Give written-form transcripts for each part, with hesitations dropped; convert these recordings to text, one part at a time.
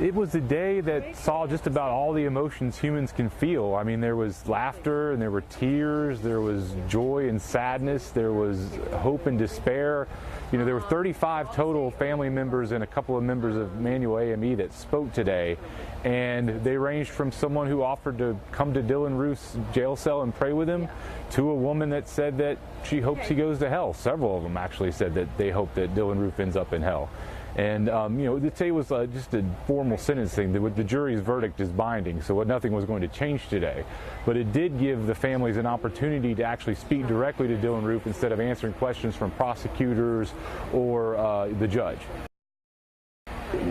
It was a day that saw just about all the emotions humans can feel. I mean, there was laughter and there were tears, there was joy and sadness, there was hope and despair. You know, there were 35 total family members and a couple of members of Manual AME that spoke today, and they ranged from someone who offered to come to Dylann Roof's jail cell and pray with him to a woman that said that she hopes he goes to hell. Several of them actually said that they hope that Dylann Roof ends up in hell. And, you know, today was just a formal sentencing. The jury's verdict is binding, so nothing was going to change today. But it did give the families an opportunity to actually speak directly to Dylann Roof instead of answering questions from prosecutors or the judge.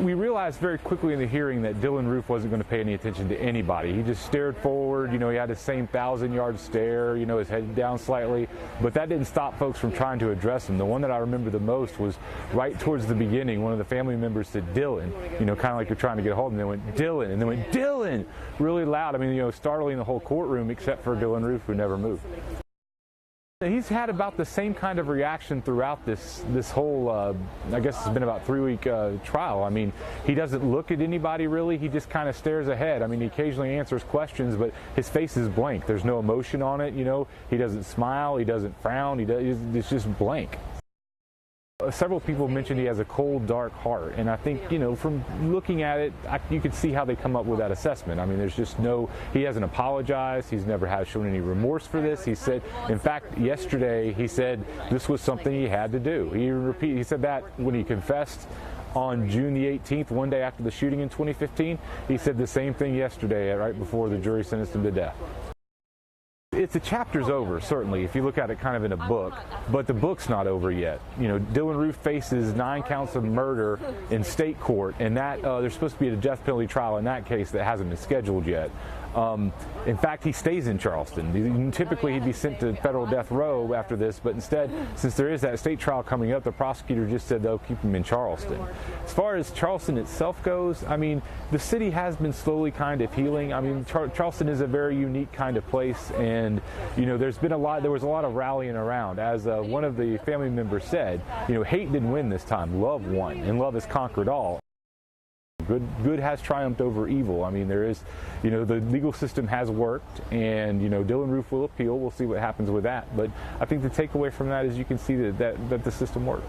We realized very quickly in the hearing that Dylann Roof wasn't going to pay any attention to anybody. He just stared forward. You know, he had the same 1,000-yard stare, you know, his head down slightly. But that didn't stop folks from trying to address him. The one that I remember the most was right towards the beginning. One of the family members said, "Dylann," you know, kind of like you're trying to get a hold of him. They went, "Dylann," and they went, "Dylann," really loud. I mean, you know, startling the whole courtroom except for Dylann Roof, who never moved. He's had about the same kind of reaction throughout this whole, I guess it's been about 3-week trial. I mean, he doesn't look at anybody really. He just kind of stares ahead. I mean, he occasionally answers questions, but his face is blank. There's no emotion on it, you know. He doesn't smile. He doesn't frown. It's just blank. Several people mentioned he has a cold, dark heart, and I think, you know, from looking at it, you can see how they come up with that assessment. I mean, there's just he hasn't apologized, he's never shown any remorse for this. He said, in fact, yesterday, he said this was something he had to do. He said that when he confessed on June the 18th, one day after the shooting in 2015. He said the same thing yesterday, right before the jury sentenced him to death. The chapter's over, certainly, if you look at it kind of in a book, but the book's not over yet. You know, Dylann Roof faces 9 counts of murder in state court, and that there's supposed to be a death penalty trial in that case that hasn't been scheduled yet. In fact, he stays in Charleston. Typically, he'd be sent to federal death row after this, but instead, since there is that state trial coming up, the prosecutor just said they'll keep him in Charleston. As far as Charleston itself goes, I mean, the city has been slowly kind of healing. I mean, Charleston is a very unique kind of place, and, you know, there was a lot of rallying around. As one of the family members said, you know, hate didn't win this time, love won, and love has conquered all. Good has triumphed over evil. I mean, there is, you know, the legal system has worked, and, you know, Dylann Roof will appeal. We'll see what happens with that. But I think the takeaway from that is you can see that the system works.